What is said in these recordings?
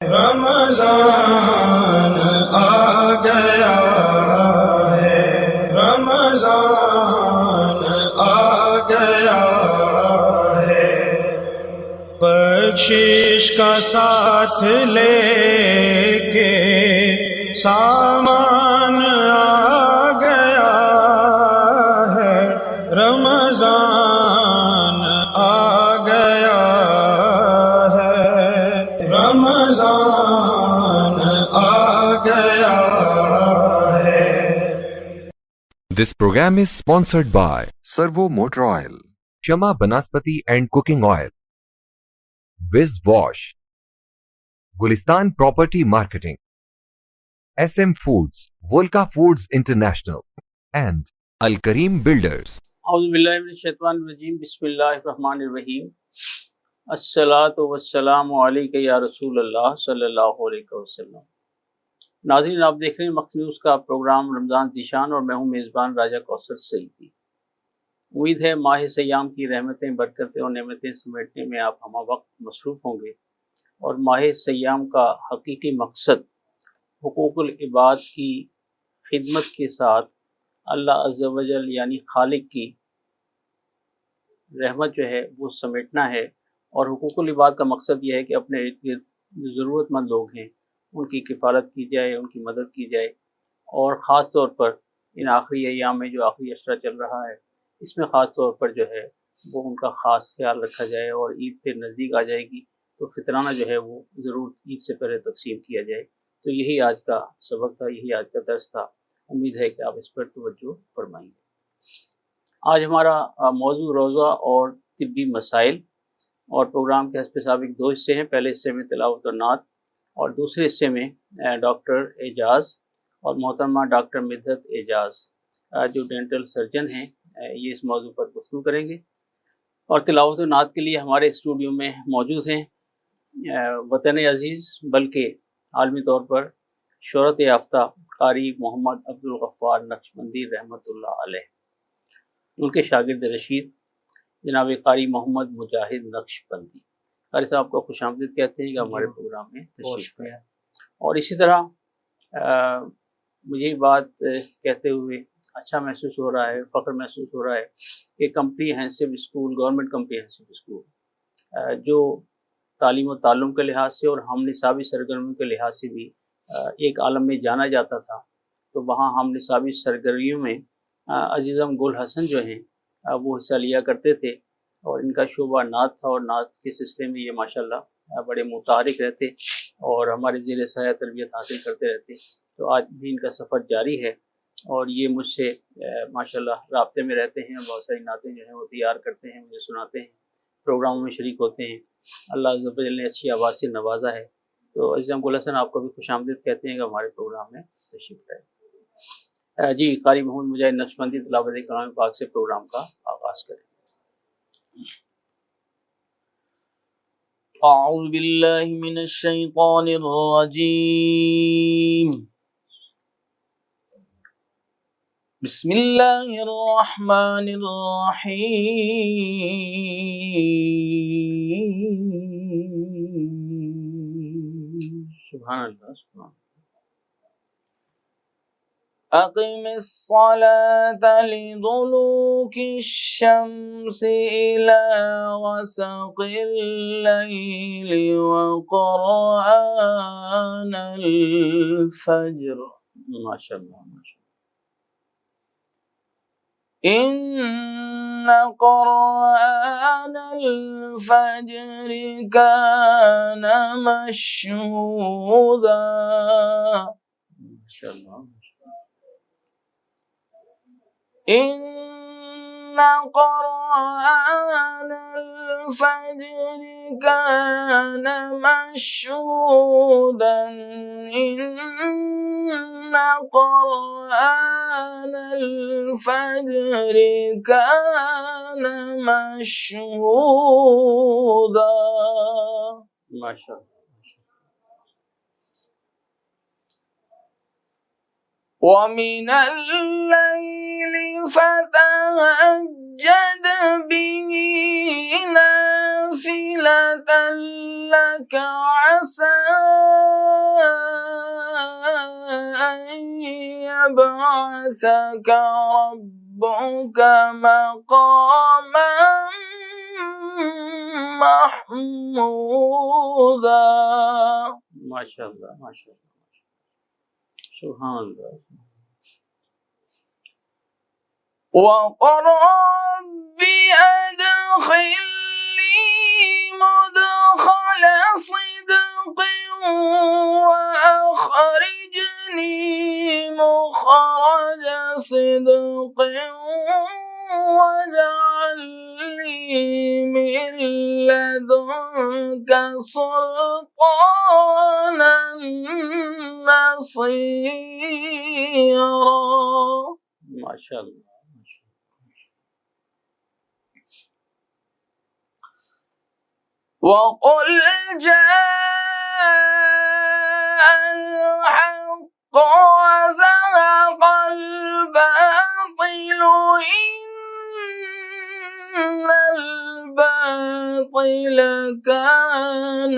رمضان آ گیا ہے، رمضان آ گیا ہے، بخشش کا ساتھ لے کے سامان آ گیا ہے، رمضان آ گیا ہے، رمضان آ گیا ہے۔ This program is sponsored by Servo Motor Oil, Shama Banaspati and Cooking Oil, Wiz Wash, Gulistan Property Marketing, SM Foods, Volca Foods International, and Al Kareem Builders. اعوذ باللہ من الشیطان الرجیم، بسم اللہ الرحمن الرحیم۔ الصلاۃ والسلام علیک یا رسول اللہ صلی اللہ علیہ وسلم۔ ناظرین، آپ دیکھ رہے ہیں مخفی نیوز کا پروگرام رمضان ذیشان، اور میں ہوں میزبان راجہ کوثر سعیدی۔ امید ہے ماہ سیام کی رحمتیں، برکتیں اور نعمتیں سمیٹنے میں آپ ہمہ وقت مصروف ہوں گے، اور ماہ سیام کا حقیقی مقصد حقوق العباد کی خدمت کے ساتھ اللہ عز و جل یعنی خالق کی رحمت جو ہے وہ سمیٹنا ہے۔ اور حقوق العباد کا مقصد یہ ہے کہ اپنے ارد گرد جو ضرورت مند لوگ ہیں ان کی کفالت کی جائے، ان کی مدد کی جائے، اور خاص طور پر ان آخری ایام میں جو آخری عشرہ چل رہا ہے اس میں خاص طور پر جو ہے وہ ان کا خاص خیال رکھا جائے، اور عید پھر نزدیک آ جائے گی تو فطرانہ جو ہے وہ ضرور عید سے پہلے تقسیم کیا جائے۔ تو یہی آج کا سبق تھا، یہی آج کا درس تھا۔ امید ہے کہ آپ اس پر توجہ فرمائیں گے۔ آج ہمارا موضوع روزہ اور طبی مسائل، اور پروگرام کے حسب سابق دو حصے ہیں۔ پہلے حصے میں تلاوت و نعت، اور دوسرے حصے میں ڈاکٹر اعجاز اور محترمہ ڈاکٹر مدحت اعجاز جو ڈینٹل سرجن ہیں یہ اس موضوع پر گفتگو کریں گے۔ اور تلاوت و نعت کے لیے ہمارے اسٹوڈیو میں موجود ہیں وطن عزیز بلکہ عالمی طور پر شہرت یافتہ قاری محمد عبدالغفار نقشبندی رحمۃ اللہ علیہ، ان کے شاگرد رشید جناب قاری محمد مجاہد نقشبندی۔ قاری صاحب کو خوش آمدید کہتے ہیں کہ ہمارے پروگرام میں تشریف لائے۔ اور اسی طرح مجھے یہ بات کہتے ہوئے اچھا محسوس ہو رہا ہے، فخر محسوس ہو رہا ہے کہ comprehensive school, government comprehensive school جو تعلیم و تعلم کے لحاظ سے اور ہم نصابی سرگرمیوں کے لحاظ سے بھی ایک عالم میں جانا جاتا تھا، تو وہاں ہم نصابی سرگرمیوں میں عزیزم گل حسن جو ہیں وہ حصہ لیا کرتے تھے، اور ان کا شعبہ نعت تھا، اور نعت کے سلسلے میں یہ ماشاءاللہ بڑے متحرک رہتے اور ہمارے زیر سایہ تربیت حاصل کرتے رہتے۔ تو آج بھی ان کا سفر جاری ہے، اور یہ مجھ سے ماشاءاللہ رابطے میں رہتے ہیں، بہت ساری نعتیں جو ہیں وہ تیار کرتے ہیں، مجھے سناتے ہیں، پروگراموں میں شریک ہوتے ہیں۔ اللہ عز و جل نے اچھی آواز سے نوازا ہے۔ تو عزیزم گل حسن، آپ کو بھی خوش آمدید کہتے ہیں کہ ہمارے پروگرام میں تشریف لائے۔ جی قاری محمد مجاہد نقشبندی تلاوت کلام پاک سے پروگرام کا آغاز کریں۔ اعوذ باللہ من الشیطان الرجیم، بسم اللہ الرحمن الرحیم۔ سبحان اللہ، سبحان اللہ۔ اقم الصلاة لدلوک الشمس إلى غسق الليل وقرآن الفجر، ماشاء اللہ، ماشاء إن قرآن الفجر كان مشهودا، اللہ، إن قرآن الفجر كان مشهودا، إن قرآن الفجر كان مشهودا، ماشاء اللہ۔ ومن الليل فتهجد به لك عسى أن يبعثك ربك مقاما محمودا. ماشاء اللہ ماشاء اللہ سبحان اللہ. وقل رب أدخلني مدخل صدق وأخرجني مخرج صدق واجعل لي من لدنك سلطانا نصيرا. ماشاء اللہ. وقل جاء الحق وزهق الباطل إن الباطل كان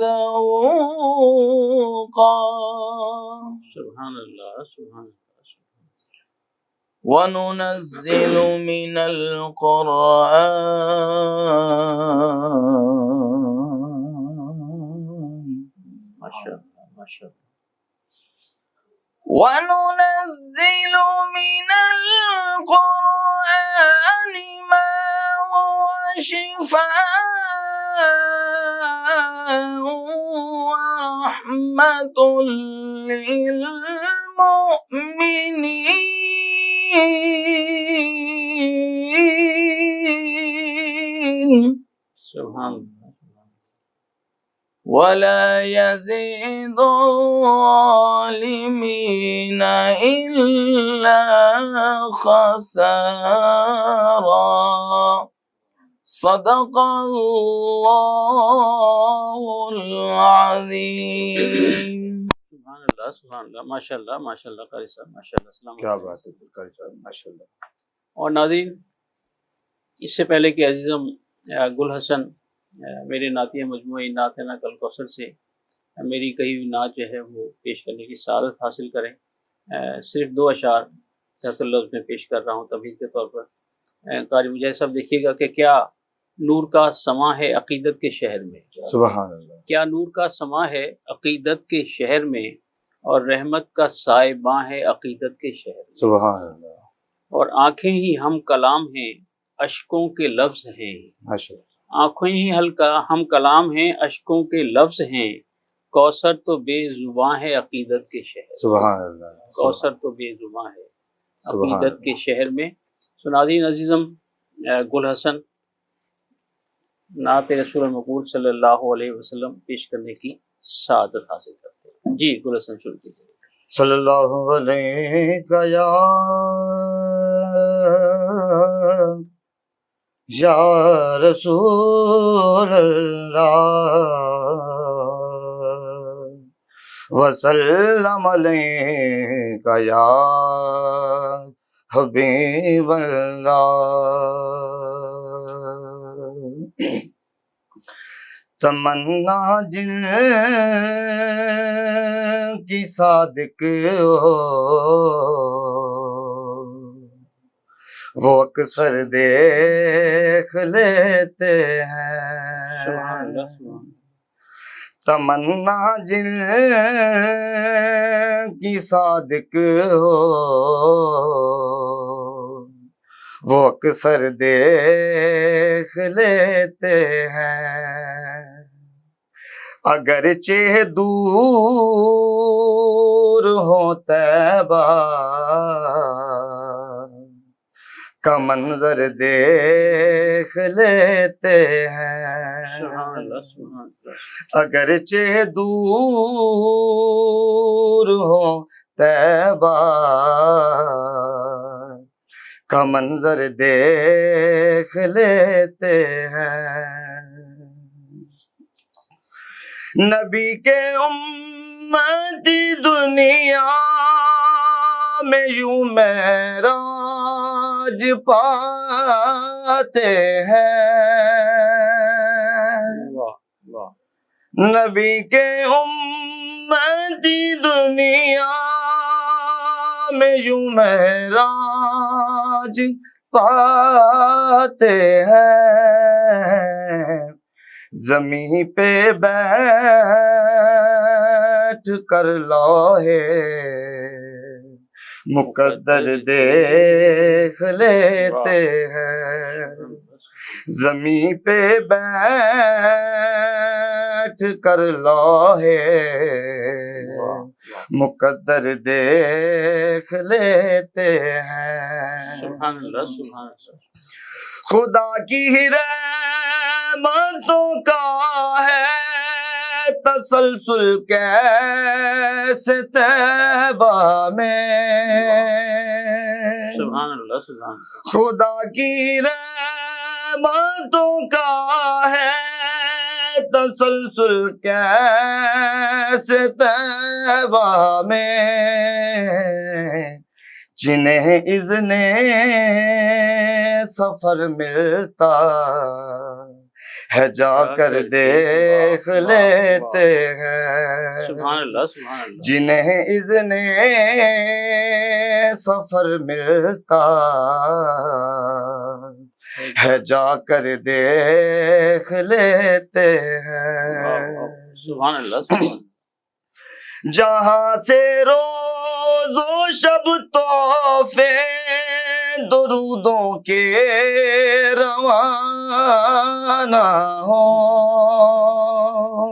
زهوقا. سبحان اللہ سبحان اللہ. وننزل من القرآن ماشاء اللہ ماشاء اللہ. وننزل من القرآن ما هو شفاء ورحمة للمؤمنين سبحان اللہ. ولا يزيد الظالمين إلا خسارا. صدق الله العظيم. سبحان اللہ سبحان اللہ ماشاء اللہ ماشاء اللہ. قاری صاحب ماشاء اللہ. السلام کیا علیکم. بات ہے قاری صاحب ماشاء اللہ. اور ناظرین اس سے پہلے کہ عزیزم گل حسن میرے نعتیہ مجموعہ نعت نقل الکوثر سے میری کئی نعت جو ہے وہ پیش کرنے کی سعادت حاصل کریں، صرف 2 اشعار تحت اللفظ میں پیش کر رہا ہوں تمہید کے طور پر. قاری مجاہد صاحب دیکھیے گا کہ کیا نور کا سما ہے عقیدت کے شہر میں. سبحان اللہ. کیا نور کا سما ہے عقیدت کے شہر میں اور رحمت کا سائباں ہے عقیدت کے شہر میں. سبحان اللہ. اور آنکھیں ہی ہم کلام ہیں اشکوں کے لفظ ہیں. ماشاء اللہ. آنکھیں ہی ہم کلام ہیں اشکوں کے لفظ ہیں. کوثر تو بے زباں ہے عقیدت کے شہر. سبحان اللہ. کوثر تو بے زباں ہے سبحان عقیدت کے شہر میں. ناظرین عزیزم گل حسن نعت رسول مقبول صلی اللہ علیہ وسلم پیش کرنے کی سعادت حاصل کرتے ہیں. جی گل حسن شروع کیجیے. صلی اللہ علیہ یا رسول اللہ وسلم علیک یا حبیب اللہ. تمنا جن کی صادق ہو وہ اکثر دیکھ لیتے ہیں. تمنا جن کی صادق ہو وہ اکثر دیکھ لیتے ہیں. اگرچہ دور ہو طیبہ کا منظر دیکھ لیتے ہیں. اگرچہ دور ہو طیبہ کا منظر دیکھ لیتے ہیں. نبی کے امتی دنیا میں یوں معراج پاتے ہیں. نبی کے امتی دنیا میں یوں معراج پاتے ہیں، زمین پہ بیٹھ کر لوحے مقدر دیکھ لیتے ہیں، زمین پہ بیٹھ کر لوحے مقدر دیکھ لیتے ہیں۔ سبحان اللہ سبحان اللہ۔ خدا کی ہی رحمتوں کا ہے تسلسل کیسے طیبہ میں، سبحان اللہ سبحان اللہ۔ خدا کی رحمتوں کا ہے تسلسل کیسے طیبہ میں، جنہیں اذن سفر ملتا ہے جا کر دیکھ لیتے ہیں، سبحان اللہ سبحان اللہ۔ جنہیں اذن سفر ملتا ہے جا کر دیکھ لیتے ہیں، سبحان اللہ سبحان اللہ۔ جہاں سے روز و شب تحفے درودوں کے روانہ ہوں،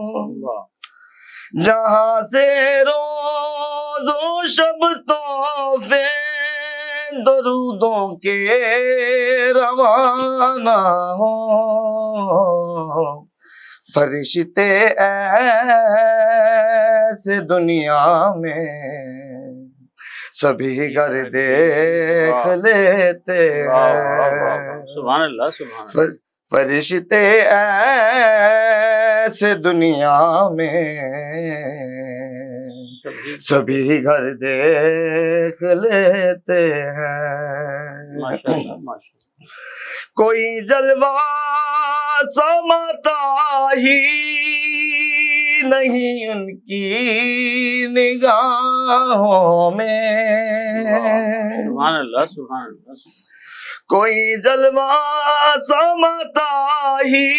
جہاں سے روز و شب تحفے درودوں کے روانہ ہوں، فرشتے ایسے دنیا میں سبھی گھر دیکھ لیتے ہیں، سبحان اللہ سبحان اللہ۔ فرشتے ایسے دنیا میں سبھی گھر دیکھ لیتے ہیں، ماشاءاللہ ماشاءاللہ۔ کوئی جلوہ سماتا ہی نہیں ان کی نگاہوں میں، سبحان اللہ سبحان اللہ۔ کوئی جلوہ سماتا ہی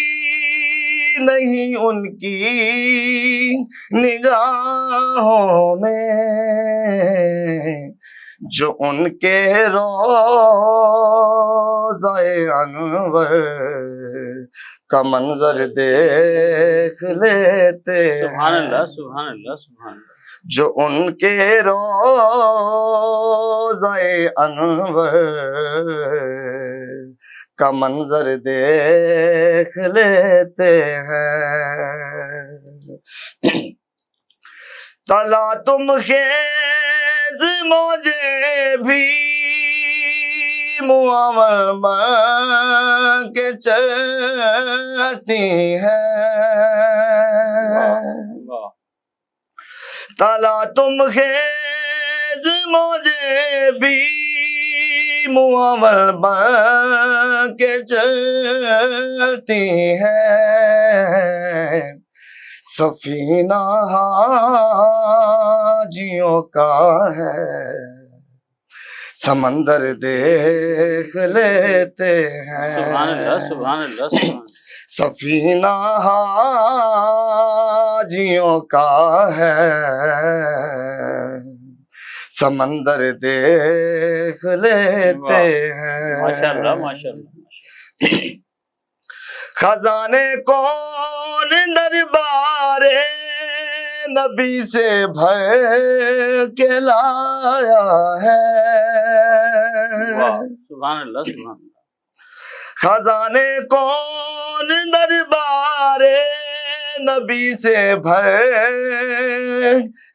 نہیں ان کی نگاہوں میں، جو ان کے روضہ انور کا منظر دیکھ لیتے ہیں، سبحان اللہ سبحان اللہ سبحان اللہ۔ جو ان کے روضہ انور کا منظر دیکھ لیتے ہیں، تلا تم خیز موجے بھی معاور بن کے چلتی ہیں، تلا تم خیز موجے بھی معاور بن کے چلتی ہیں، سفینہ حاجیوں کا ہے سمندر دیکھ لیتے ہیں، سبحان اللہ سبحان اللہ سبحان اللہ۔ سفینہ حاجیوں کا ہے سمندر دیکھ لیتے ہیں، ماشاءاللہ ماشاءاللہ۔ خزانے کون دربار نبی سے بھر کے لایا ہے، سبحان اللہ سبحان اللہ۔ خزانے کون دربار نبی سے بھر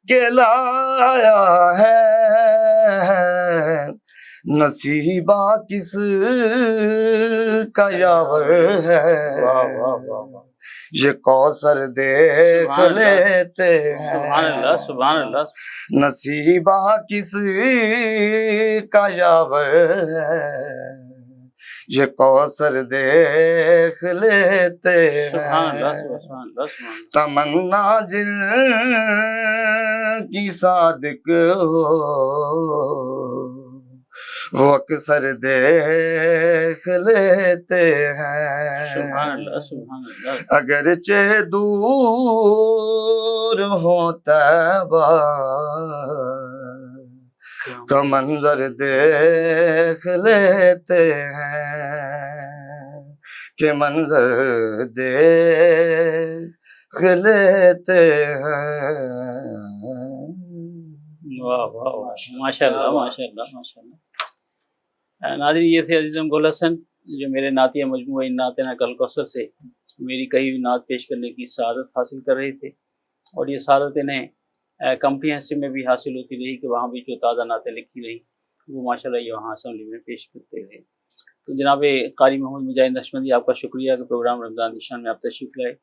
کے لایا ہے، نصیبہ کس کا یاور ہے، یہ کوثر دیکھ لیتے ہیں، سبحان اللہ سبحان اللہ۔ نصیبہ کس کا یاور ہے، یہ کوثر دیکھ لیتے سبحان اللہ ہیں سبحان اللہ سبحان اللہ. تمنا جن کی صادق ہو وہ اکثر دیکھ لیتے سبحان ہیں اللہ سبحان اللہ. اگرچہ دور ہو طیبہ کا منظر دیکھ لیتے ہیں کہ منظر دیکھ لیتے ہیں. واہ واہ واہ ماشاء اللہ ماشاء اللہ ماشاء اللہ. ناظرین یہ تھے عزیزم گل حسن جو میرے نعتیہ مجموعہ ان نعتنا کل کوثر سے میری کئی ہوئی نعت پیش کرنے کی سعادت حاصل کر رہے تھے، اور یہ سعادت انہیں کمپریہنسو میں بھی حاصل ہوتی رہی کہ وہاں بھی جو تازہ نعتیں لکھی رہی وہ ماشاءاللہ یہ وہاں اسمبلی میں پیش کرتے رہے. تو جناب قاری محمد مجاہد نقشبندی آپ کا شکریہ کہ پروگرام رمضان نشان میں آپ تشریف لائے.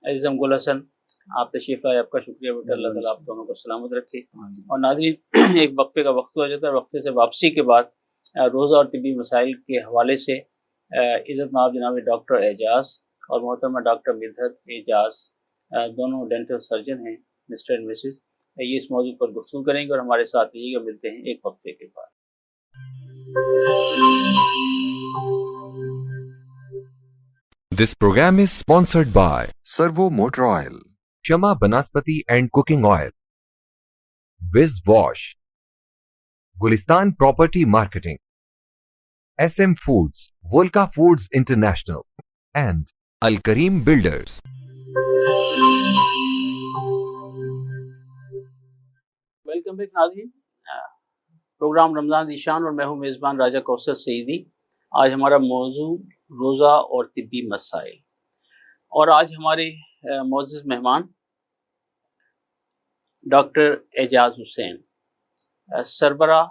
عزیزم گل حسن آپ تشریف لائے، آپ کا شکریہ بیٹا. اللہ تعالیٰ آپ دونوں کو سلامت رکھے. اور ناظرین ایک وقفے کا وقت ہو جاتا ہے، وقفے سے واپسی کے بعد روزہ اور طبی مسائل کے حوالے سے عزت مآب جناب ڈاکٹر اعجاز اور محترمہ ڈاکٹر مدحت اعجاز دونوں ڈینٹل سرجن ہیں، مسٹر اینڈ مسز، یہ اس موضوع پر گفتگو کریں گے اور ہمارے ساتھ رہیے گا. ملتے ہیں ایک وقفے کے بعد. This program is sponsored by Servo Motor Oil, Shama Banaspati and Cooking Oil, Wiz Wash, Gulistan Property Marketing, SM Foods, Volca Foods International, and Al Kareem Builders. Welcome back ناظرین، پروگرام رمضان ذیشان اور میں ہوں میزبان راجہ کوثر سعیدی. آج ہمارا موضوع روزہ اور طبی مسائل، اور آج ہمارے معزز مہمان ڈاکٹر اعجاز حسین، سربراہ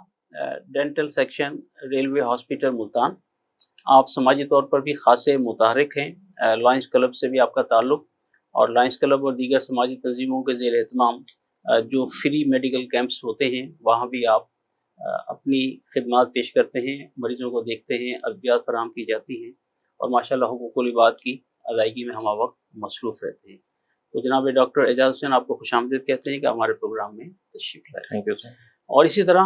dental section railway hospital Multan. آپ سماجی طور پر بھی خاصے متحرک ہیں، لائنز کلب سے بھی آپ کا تعلق، اور لائنز کلب اور دیگر سماجی تنظیموں کے زیر اہتمام جو فری میڈیکل کیمپس ہوتے ہیں وہاں بھی آپ اپنی خدمات پیش کرتے ہیں، مریضوں کو دیکھتے ہیں، ادویات فراہم کی جاتی ہیں، اور ماشاءاللہ حقوق العباد کی ادائیگی میں ہم وقت مصروف رہتے ہیں. تو جناب ڈاکٹر اعجاز حسین آپ کو خوش آمدید کہتے ہیں کہ ہمارے پروگرام میں تشریف لائے. Thank you sir. اور اسی طرح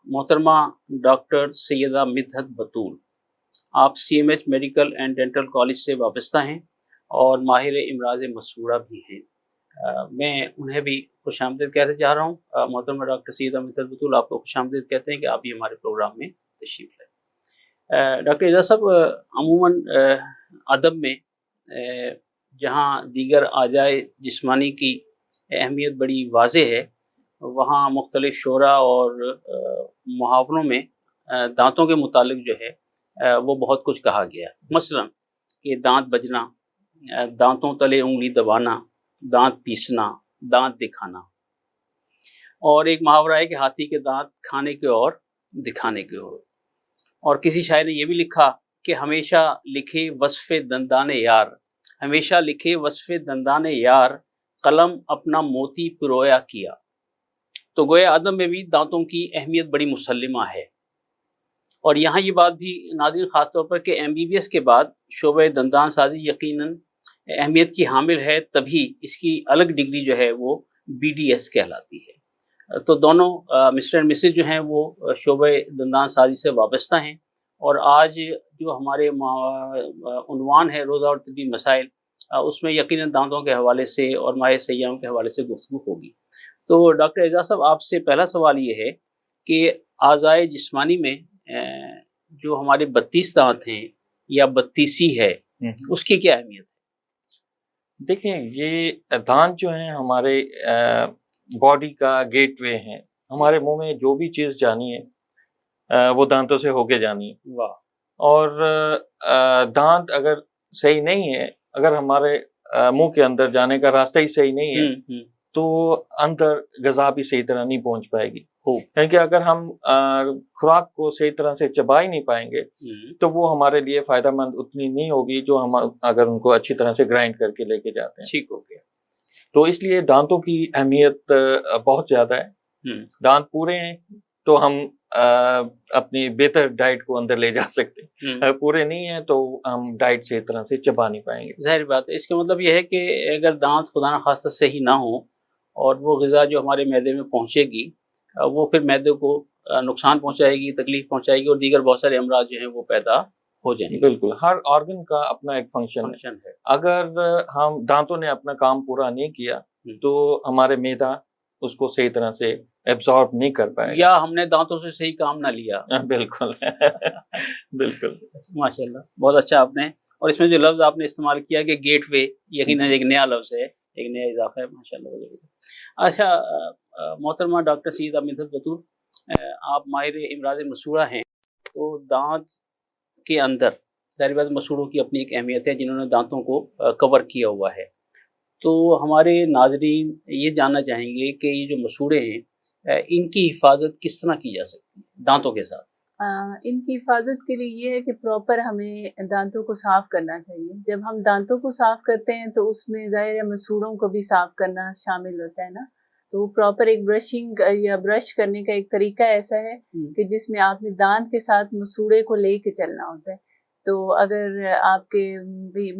محترمہ ڈاکٹر سیدہ مدحت بطول، آپ CMH medical and dental college سے وابستہ ہیں اور ماہر امراض مسوڑہ بھی ہیں. میں انہیں بھی خوش آمدید کہتے چاہ رہا ہوں. محترمہ ڈاکٹر سیدہ مدحت بطول آپ کو خوش آمدید کہتے ہیں کہ آپ بھی ہمارے پروگرام میں تشریف لائیں. ڈاکٹر اعجاز صاحب، عموماً ادب میں جہاں دیگر اعضائے جسمانی کی اہمیت بڑی واضح ہے، وہاں مختلف شعرا اور محاوروں میں دانتوں کے متعلق جو ہے وہ بہت کچھ کہا گیا. مثلا کہ دانت بجنا، دانتوں تلے انگلی دبانا، دانت پیسنا، دانت دکھانا. اور ایک محاورہ ہے کہ ہاتھی کے دانت کھانے کے اور دکھانے کے اور. اور کسی شاعر نے یہ بھی لکھا کہ ہمیشہ لکھے وصف دندان یار، ہمیشہ لکھے وصف دندان یار، قلم اپنا موتی پرویا کیا. تو گویا ادب میں بھی دانتوں کی اہمیت بڑی مسلمہ ہے. اور یہاں یہ بات بھی ناظرین خاص طور پر کہ MBBS کے بعد شعبہ دندان سازی یقیناً اہمیت کی حامل ہے، تبھی اس کی الگ ڈگری جو ہے وہ BDS کہلاتی ہے. تو دونوں مسٹر اینڈ مسز جو ہیں وہ شعبہ دندان سازی سے وابستہ ہیں، اور آج جو ہمارے عنوان ہے روزہ اور طبی مسائل، اس میں یقیناً دانتوں کے حوالے سے اور ماہ سیام کے حوالے سے گفتگو ہوگی. تو ڈاکٹر اعجاز صاحب آپ سے پہلا سوال یہ ہے کہ اعضائے جسمانی میں جو ہمارے 32 دانت ہیں یا 32 ہے، اس کی کیا اہمیت ہے؟ دیکھیں، یہ دانت جو ہیں ہمارے باڈی کا گیٹ وے ہیں. ہمارے منہ میں جو بھی چیز جانی ہے وہ دانتوں سے ہو کے جانی ہے. واہ. اور دانت اگر صحیح نہیں ہے، اگر ہمارے منہ کے اندر جانے کا راستہ ہی صحیح نہیں ہے تو اندر غذا بھی صحیح طرح نہیں پہنچ پائے گی. کیونکہ اگر ہم خوراک کو صحیح طرح سے چبا ہی نہیں پائیں گے تو وہ ہمارے لیے فائدہ مند اتنی نہیں ہوگی جو ہم اگر ان کو اچھی طرح سے گرائنڈ کر کے لے کے جاتے ہیں. ٹھیک ہو گیا. تو اس لیے دانتوں کی اہمیت بہت زیادہ ہے. دانت پورے ہیں تو ہم اپنی بہتر ڈائٹ کو اندر لے جا سکتے ہیں. اگر پورے نہیں ہیں تو ہم ڈائٹ سے اس طرح سے چبا نہیں پائیں گے. ظاہر بات ہے. اس کا مطلب یہ ہے کہ اگر دانت خدا نخواستہ صحیح نہ ہو اور وہ غذا جو ہمارے معدے میں پہنچے گی وہ پھر معدے کو نقصان پہنچائے گی، تکلیف پہنچائے گی اور دیگر بہت سارے امراض جو ہیں وہ پیدا ہو جائیں گے. بالکل، ہر آرگن کا اپنا ایک فنکشن ہے. اگر ہم دانتوں نے اپنا کام پورا نہیں کیا تو ہمارے معدہ اس کو صحیح طرح سے ایبزارب نہیں کر پائے یا ہم نے دانتوں سے صحیح کام نہ لیا. بالکل بالکل. ماشاءاللہ، بہت اچھا آپ نے. اور اس میں جو لفظ آپ نے استعمال کیا کہ گیٹ وے، یقیناً ایک نیا لفظ ہے، ایک نیا اضافہ ہے. ماشاءاللہ. اچھا محترمہ ڈاکٹر سیدہ مدحت بطول، آپ ماہر امراض مسوڑہ ہیں، تو دانت کے اندر ظاہر بات مسوڑوں کی اپنی ایک اہمیت ہے جنہوں نے دانتوں کو کور کیا ہوا ہے. تو ہمارے ناظرین یہ جاننا چاہیں گے کہ یہ جو مسوڑے ہیں ان کی حفاظت کس طرح کی جا سکتی ہے دانتوں کے ساتھ؟ ان کی حفاظت کے لیے یہ ہے کہ پراپر ہمیں دانتوں کو صاف کرنا چاہیے. جب ہم دانتوں کو صاف کرتے ہیں تو اس میں ظاہر ہے مسوڑوں کو بھی صاف کرنا شامل ہوتا ہے نا. تو پراپر ایک برشنگ یا برش کرنے کا ایک طریقہ ایسا ہے کہ جس میں آپ نے دانت کے ساتھ مسوڑے کو لے کے چلنا ہوتا ہے. تو اگر آپ کے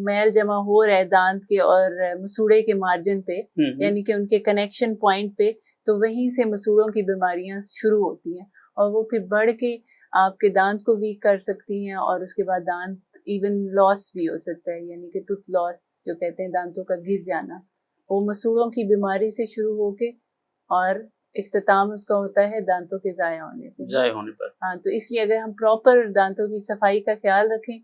میل جمع ہو رہا ہے دانت کے اور مسوڑے کے مارجن پہ، یعنی کہ ان کے کنیکشن پوائنٹ پہ، تو وہیں سے مسوڑوں کی بیماریاں شروع ہوتی ہیں اور وہ پھر بڑھ کے آپ کے دانت کو ویک کر سکتی ہیں اور اس کے بعد دانت ایون لاس بھی ہو سکتا ہے، یعنی کہ ٹوتھ لاس جو کہتے ہیں، دانتوں کا گر جانا. وہ مسوڑوں کی بیماری سے شروع ہو کے اور اختتام اس کا ہوتا ہے دانتوں کے ضائع ہونے پر. ہاں، تو اس لیے اگر ہم پراپر دانتوں کی صفائی کا خیال رکھیں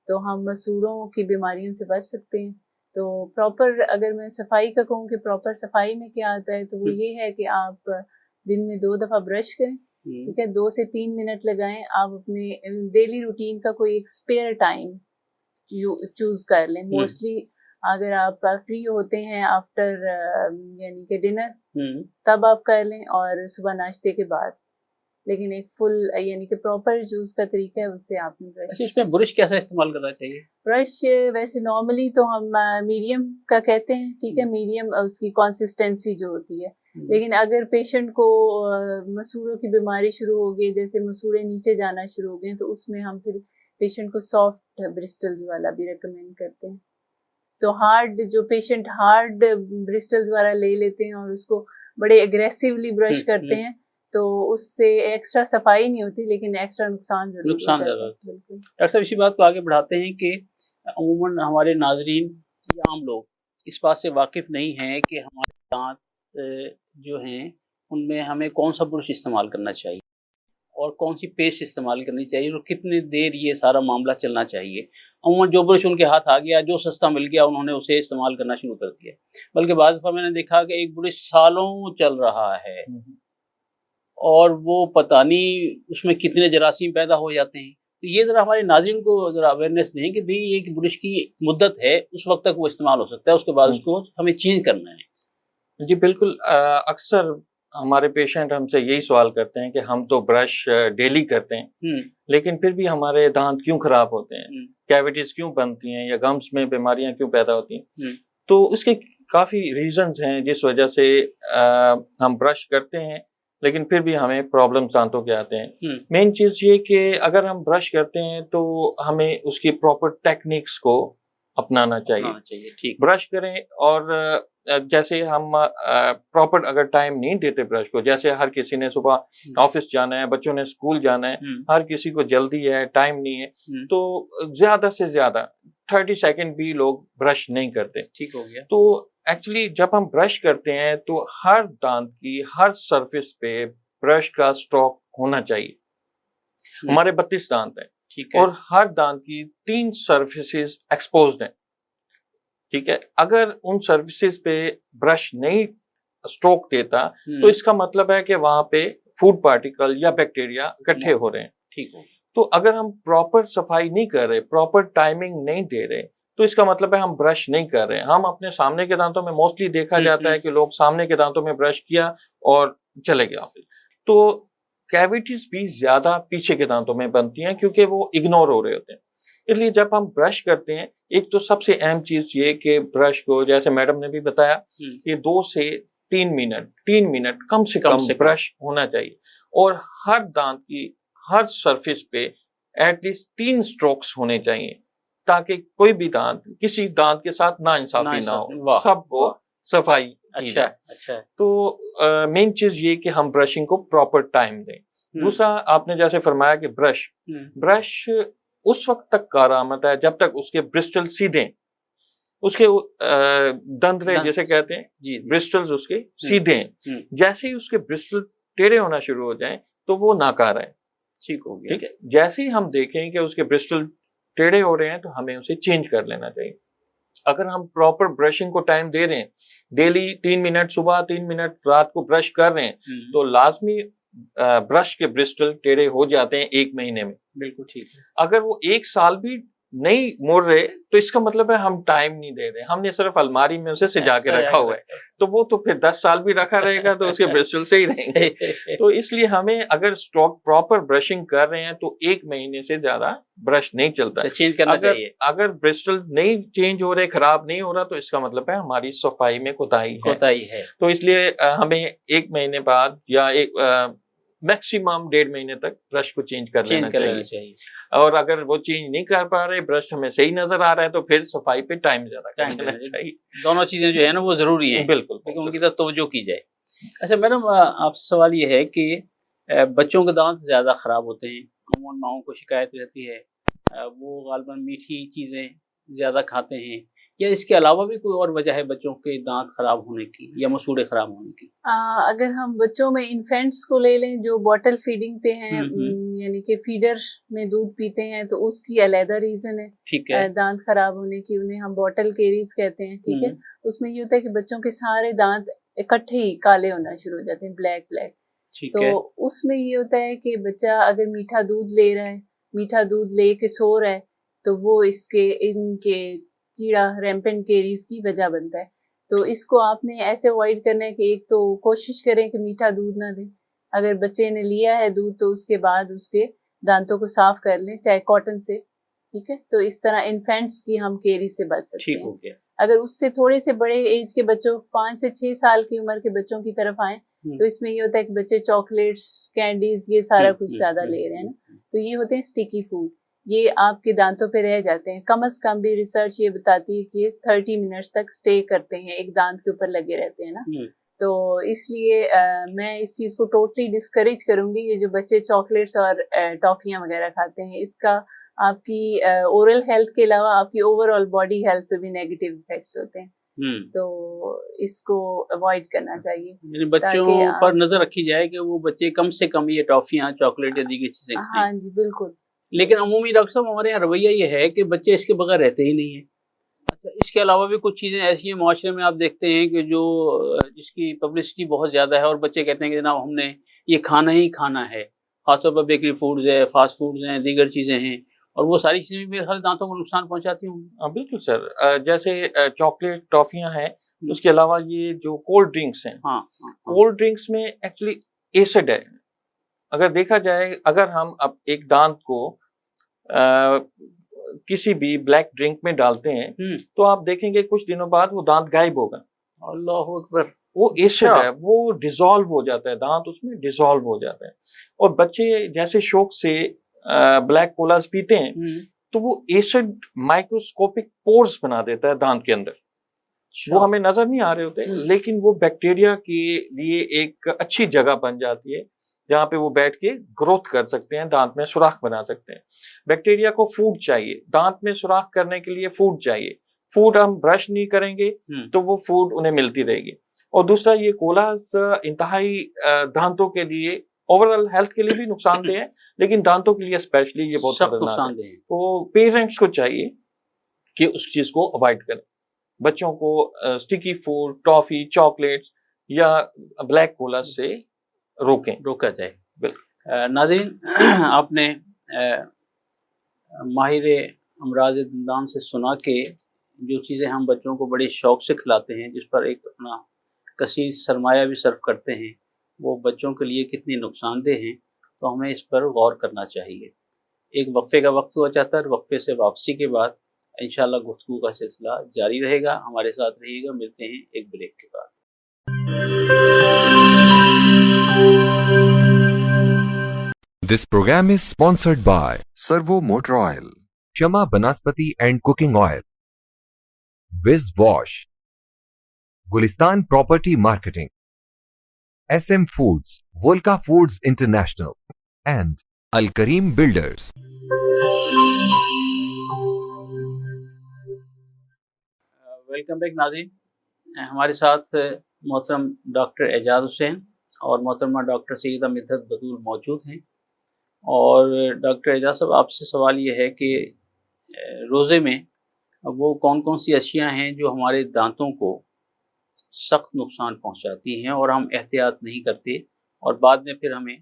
تو ہم مسوڑوں کی بیماریوں سے بچ سکتے ہیں. تو پراپر اگر میں صفائی کا کہوں کہ پراپر صفائی میں کیا آتا ہے تو وہ یہ ہے کہ آپ دن میں 2 دفعہ برش کریں. ٹھیک ہے، 2 سے 3 منٹ لگائیں. آپ اپنے ڈیلی روٹین کا کوئی ایک اسپیئر ٹائم چوز کر لیں. موسٹلی اگر آپ فری ہوتے ہیں آفٹر یعنی کہ ڈنر تب آپ کر لیں اور صبح ناشتے کے بعد. لیکن ایک فل یعنی کہ پراپر یوز کا طریقہ ہے اس سے آپ نے برش. اس میں برش کیسا استعمال کرنا چاہیے؟ برش ویسے نارملی تو ہم میڈیم کا کہتے ہیں. ٹھیک ہے، میڈیم اس کی کنسسٹنسی جو ہوتی ہے. لیکن اگر پیشنٹ کو مسوڑوں کی بیماری شروع ہو گئی، جیسے مسوڑے نیچے جانا شروع ہو گئے، تو اس میں ہم پھر پیشنٹ کو سافٹ برسٹلز والا بھی ریکمینڈ کرتے ہیں. تو ہارڈ جو پیشنٹ ہارڈ برسٹلز والا لے لیتے ہیں اور اس کو بڑے اگریسیولی برش کرتے ہیں تو اس سے ایکسٹرا صفائی نہیں ہوتی لیکن ایکسٹرا نقصان ضرور ہوتا ہے. ڈاکٹر صاحب اسی بات کو آگے بڑھاتے ہیں کہ عموماً ہمارے ناظرین یا عام لوگ اس بات سے واقف نہیں ہیں کہ ہمارے دانت جو ہیں ان میں ہمیں کون سا برش استعمال کرنا چاہیے اور کون سی پیسٹ استعمال کرنی چاہیے اور کتنی دیر یہ سارا معاملہ چلنا چاہیے. عموماً جو برش ان کے ہاتھ آ گیا، جو سستا مل گیا، انہوں نے اسے استعمال کرنا شروع کر دیا. بلکہ بعض دفعہ میں نے دیکھا کہ ایک برش سالوں چل رہا ہے اور وہ پتہ نہیں اس میں کتنے جراثیم پیدا ہو جاتے ہیں. تو یہ ذرا ہمارے ناظرین کو ذرا اویئرنیس دیں کہ بھئی ایک برش کی مدت ہے، اس وقت تک وہ استعمال ہو سکتا ہے، اس کے بعد اس کو ہمیں چینج کرنا ہے. جی بالکل. اکثر ہمارے پیشنٹ ہم سے یہی سوال کرتے ہیں کہ ہم تو برش ڈیلی کرتے ہیں لیکن پھر بھی ہمارے دانت کیوں خراب ہوتے ہیں، کیویٹیز کیوں بنتی ہیں یا گمس میں بیماریاں کیوں پیدا ہوتی ہیں. تو اس کے کافی ریزنز ہیں جس وجہ سے ہم برش کرتے ہیں لیکن پھر بھی ہمیں پرابلمز دانتوں کے آتے ہیں. مین چیز یہ کہ اگر ہم برش کرتے ہیں تو ہمیں اس کی پراپر ٹیکنیکس کو اپنانا چاہیے. برش کریں اور جیسے ہم پراپر اگر ٹائم نہیں دیتے برش کو، جیسے ہر کسی نے صبح آفس جانا ہے، بچوں نے اسکول جانا ہے، ہر کسی کو جلدی ہے، ٹائم نہیں ہے، تو زیادہ سے زیادہ 30 سیکنڈ بھی لوگ برش نہیں کرتے. ٹھیک ہو گیا. تو ایکچولی جب ہم برش کرتے ہیں تو ہر دانت کی ہر سرفیس پہ برش کا اسٹروک ہونا چاہیے. ہمارے 32 دانت ہیں اور ہر دانت کی 3 سرفیسز ایکسپوزڈ ہیں. ٹھیک ہے، اگر ان سرفیسز پہ برش نہیں اسٹروک دیتا تو اس کا مطلب ہے کہ وہاں پہ فوڈ پارٹیکل یا بیکٹیریا اکٹھے ہو رہے ہیں. ٹھیک ہو. تو اگر ہم پراپر صفائی نہیں کر رہے، پراپر ٹائمنگ نہیں دے رہے، تو اس کا مطلب ہے ہم برش نہیں کر رہے. ہم اپنے سامنے کے دانتوں میں موسٹلی دیکھا جاتا ہے کہ لوگ سامنے کے دانتوں میں برش کیا اور چلے گئے آفس. تو کیویٹیز بھی زیادہ پیچھے کے دانتوں میں بنتی ہیں کیونکہ وہ اگنور ہو رہے ہوتے ہیں. اس لیے جب ہم برش کرتے ہیں، ایک تو سب سے اہم چیز یہ کہ برش کو جیسے میڈم نے بھی بتایا کہ 2 سے 3 منٹ کم سے کم برش ہونا چاہیے، اور ہر دانت کی ہر سرفیس پہ ایٹ لیسٹ 3 اسٹروکس ہونے چاہیے، تاکہ کوئی بھی دانت کسی دانت کے ساتھ نا انصافی نہ ہو، سب کو صفائی کی جائے۔ اچھا، تو مین چیز یہ کہ ہم برشنگ کو پراپر ٹائم دیں۔ دوسرا، آپ نے جیسے فرمایا کہ برش اس وقت تک کارآمد ہے جب تک اس کے برسٹل سیدھے، اس کے دندرے جیسے کہتے ہیں برسٹلز اس کے سیدھے ہیں، جیسے ہی اس کے برسٹل ٹیڑھے ہونا شروع ہو جائیں تو وہ ناکار ہے، ٹھیک ہو گیا، ٹھیک ہے۔ جیسے ہی ہم دیکھیں کہ اس کے برسٹل ٹیڑھے ہو رہے ہیں تو ہمیں اسے چینج کر لینا چاہیے۔ اگر ہم پراپر برشنگ کو ٹائم دے رہے ہیں، ڈیلی 3 منٹ صبح 3 منٹ رات کو برش کر رہے ہیں، تو لازمی برش کے برسٹل ٹیڑھے ہو جاتے ہیں 1 مہینے میں۔ بالکل ٹھیک ہے۔ اگر وہ 1 سال بھی نہیں مڑ رہے تو اس کا مطلب ہے ہم ٹائم نہیں دے رہے، ہم نے صرف الماری میں اسے سجا کے رکھا ہوا ہے، تو وہ تو پھر 10 سال بھی رکھا رہے گا تو اس کے برسٹل سے ہی رہیں گے۔ تو اس لیے ہمیں اگر پراپر برشنگ کر رہے ہیں تو 1 مہینے سے زیادہ برش نہیں چلتا، چینج کرنا چاہیے۔ اگر برسٹل نہیں چینج ہو رہے، خراب نہیں ہو رہا، تو اس کا مطلب ہے ہماری صفائی میں کوتاہی ہے۔ تو اس لیے ہمیں 1 مہینے بعد یا میکسیمم 1.5 مہینے تک برش کو چینج کر لینا چاہیے۔ اور اگر وہ چینج نہیں کر پا رہے، برش ہمیں صحیح نظر آ رہا ہے، تو پھر صفائی پہ ٹائم زیادہ کرنا چاہیے۔ دونوں چیزیں جو ہے نا وہ ضروری ہیں، بالکل، لیکن ان کی طرف توجہ کی جائے۔ اچھا میڈم، آپ سے سوال یہ ہے کہ بچوں کے دانت زیادہ خراب ہوتے ہیں، عموماً ماؤں کو شکایت رہتی ہے، وہ غالباً میٹھی چیزیں زیادہ کھاتے ہیں، یا اس کے علاوہ بھی کوئی اور وجہ ہے بچوں کے دانت خراب ہونے کی یا مسوڑے خراب ہونے کی؟ اگر ہم بچوں میں انفینٹس کو لے لیں جو بوٹل فیڈنگ پہ ہیں، یعنی کہ فیڈر میں دودھ پیتے ہیں، تو اس کی علیحدہ ریزن ہے ٹھیک ہے، دانت خراب ہونے کی، انہیں ہم بوٹل کیریز کہتے ہیں، ٹھیک ہے۔ اس میں یہ ہوتا ہے کہ بچوں کے سارے دانت اکٹھے ہی کالے ہونا شروع ہو جاتے ہیں، بلیک۔ تو اس میں یہ ہوتا ہے کہ بچہ اگر میٹھا دودھ لے رہا ہے، میٹھا دودھ لے کے سو رہا ہے، تو وہ ان کے کیڑا ریمپنٹ کیریز کی وجہ بنتا ہے۔ تو اس کو آپ نے ایسے اوائڈ کرنا ہے کہ ایک تو کوشش کریں کہ میٹھا دودھ نہ دیں، اگر بچے نے لیا ہے دودھ تو اس کے بعد اس کے دانتوں کو صاف کر لیں، چاہے کاٹن سے، ٹھیک ہے۔ تو اس طرح انفینٹس کی ہم کیریز سے بچ سکتے ہیں۔ اگر اس سے تھوڑے سے بڑے ایج کے بچوں، 5 سے 6 سال کی عمر کے بچوں کی طرف آئیں، تو اس میں یہ ہوتا ہے کہ بچے چاکلیٹس، کینڈیز، یہ سارا کچھ زیادہ لے رہے ہیں نا، تو یہ ہوتے ہیں اسٹیکی فوڈ، یہ آپ کے دانتوں پہ رہ جاتے ہیں۔ کم از کم بھی ریسرچ یہ بتاتی ہے کہ 30 منٹس تک سٹے کرتے ہیں، ایک دانت کے اوپر لگے رہتے ہیں نا۔ تو اس لیے میں اس چیز کو ٹوٹلی ڈسکریج کروں گی، یہ جو بچے چاکلیٹس اور ٹافیاں وغیرہ کھاتے ہیں، اس کا آپ کی اورل ہیلتھ کے علاوہ آپ کی اوور آل باڈی ہیلتھ پہ بھی نیگیٹو افیکٹس ہوتے ہیں، تو اس کو اوائڈ کرنا چاہیے۔ یعنی بچوں پر نظر رکھی جائے کہ وہ بچے کم سے کم یہ ٹافیاں، چاکلیٹ یا دیگر چیزیں کھائیں۔ ہاں جی بالکل۔ لیکن عمومی ڈاکٹر صاحب ہمارے یہاں رویہ یہ ہے کہ بچے اس کے بغیر رہتے ہی نہیں ہیں۔ اچھا، اس کے علاوہ بھی کچھ چیزیں ایسی ہیں معاشرے میں آپ دیکھتے ہیں کہ جس کی پبلسٹی بہت زیادہ ہے، اور بچے کہتے ہیں کہ جناب ہم نے یہ کھانا ہی کھانا ہے، خاص طور پر بیکری فوڈز ہے، فاسٹ فوڈز ہیں، دیگر چیزیں ہیں، اور وہ ساری چیزیں بھی میرے خیال دانتوں کو نقصان پہنچاتی ہوں۔ بالکل سر، جیسے چاکلیٹ، ٹافیاں ہیں، اس کے علاوہ یہ جو کولڈ ڈرنکس ہیں، کولڈ ڈرنکس میں ایکچولی ایسڈ ہے۔ اگر دیکھا جائے، اگر ہم اب ایک دانت کو کسی بھی بلیک ڈرنک میں ڈالتے ہیں تو آپ دیکھیں گے کچھ دنوں بعد وہ دانت غائب ہوگا۔ اللہ اکبر! وہ ایسڈ ہے، وہ ڈیزالو ہو جاتا ہے، دانت اس میں ڈیزالو ہو جاتا ہے۔ اور بچے جیسے شوق سے بلیک کولاز پیتے ہیں تو وہ ایسڈ مائکروسکوپک پورز بنا دیتا ہے دانت کے اندر، وہ ہمیں نظر نہیں آ رہے ہوتے، لیکن وہ بیکٹیریا کے لیے ایک اچھی جگہ بن جاتی ہے جہاں پہ وہ بیٹھ کے گروتھ کر سکتے ہیں، دانت میں سوراخ بنا سکتے ہیں۔ بیکٹیریا کو فوڈ چاہیے، دانت میں سوراخ کرنے کے لیے فوڈ چاہیے۔ فوڈ ہم برش نہیں کریں گے تو وہ فوڈ انہیں ملتی رہے گی۔ اور دوسرا، یہ کولاز انتہائی دانتوں کے لیے، اوور آل ہیلتھ کے لیے بھی نقصان دہ ہے، لیکن دانتوں کے لیے اسپیشلی یہ بہت سخت نقصان دہ ہے۔ تو پیرنٹس کو چاہیے کہ اس چیز کو اوائڈ کریں، بچوں کو اسٹیکی فوڈ، ٹافی، چاکلیٹس یا بلیک کولاز سے روکا جائے۔ بالکل۔ ناظرین، آپ نے ماہر امراض دندان سے سنا کہ جو چیزیں ہم بچوں کو بڑے شوق سے کھلاتے ہیں، جس پر ایک اپنا کثیر سرمایہ بھی صرف کرتے ہیں، وہ بچوں کے لیے کتنی نقصان دہ ہیں، تو ہمیں اس پر غور کرنا چاہیے۔ ایک وقفے کا وقت ہوا چاہتا ہے، وقفے سے واپسی کے بعد انشاءاللہ گفتگو کا سلسلہ جاری رہے گا۔ ہمارے ساتھ رہیے گا، ملتے ہیں ایک بریک کے بعد۔ This program is sponsored by Servo Motor Oil, Shama Banaspati and Cooking Oil, Viz Wash, Gulistan Property Marketing, SM Foods, Volca Foods International, and Al Kareem Builders. Welcome back ناظرین. ہمارے ساتھ محترم ڈاکٹر اعجاز حسین اور محترمہ doctor سیدہ مدحت بطول موجود ہیں. اور doctor اعجاز صاحب، آپ سے سوال یہ ہے کہ روزے میں وہ کون کون سی اشیاء ہیں جو ہمارے دانتوں کو سخت نقصان پہنچاتی ہیں اور ہم احتیاط نہیں کرتے اور بعد میں پھر ہمیں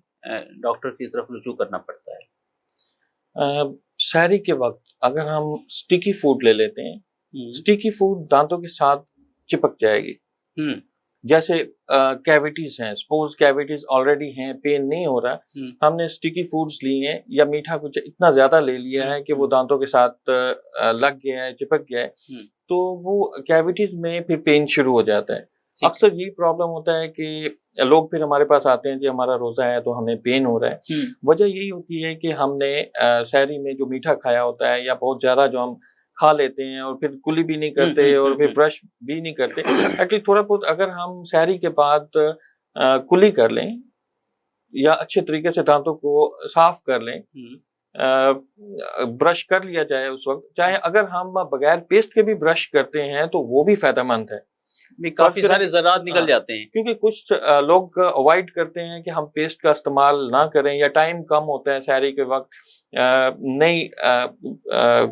ڈاکٹر کی طرف رجوع کرنا پڑتا ہے؟ سحری کے وقت اگر ہم سٹیکی فوڈ لے لیتے ہیں، سٹیکی فوڈ دانتوں کے ساتھ چپک جائے گی. جیسے کیویٹیز ہیں، سپوز کیویٹیز آلریڈی ہیں، پین نہیں ہو رہا، ہم نے سٹیکی فوڈز لی ہیں یا میٹھا کچھ اتنا زیادہ لے لیا ہے کہ وہ دانتوں کے ساتھ لگ گیا ہے، چپک گیا ہے، تو وہ کیویٹیز میں پھر پین شروع ہو جاتا ہے. اکثر یہی پرابلم ہوتا ہے کہ لوگ پھر ہمارے پاس آتے ہیں جی ہمارا روزہ ہے تو ہمیں پین ہو رہا ہے. وجہ یہی ہوتی ہے کہ ہم نے سحری میں جو میٹھا کھایا ہوتا ہے یا بہت زیادہ جو ہم کھا لیتے ہیں اور پھر کلی بھی نہیں کرتے اور پھر برش بھی نہیں کرتے. ایکچولی تھوڑا بہت اگر ہم سحری کے بعد کلی کر لیں یا اچھے طریقے سے دانتوں کو صاف کر لیں، برش کر لیا جائے اس وقت، چاہے اگر ہم بغیر پیسٹ کے بھی برش کرتے ہیں تو وہ بھی فائدہ مند ہے. کافی سارے ذرات نکل جاتے ہیں، کیونکہ کچھ لوگ اوائڈ کرتے ہیں کہ ہم پیسٹ کا استعمال نہ کریں یا ٹائم کم ہوتا ہے سحری کے وقت نہیں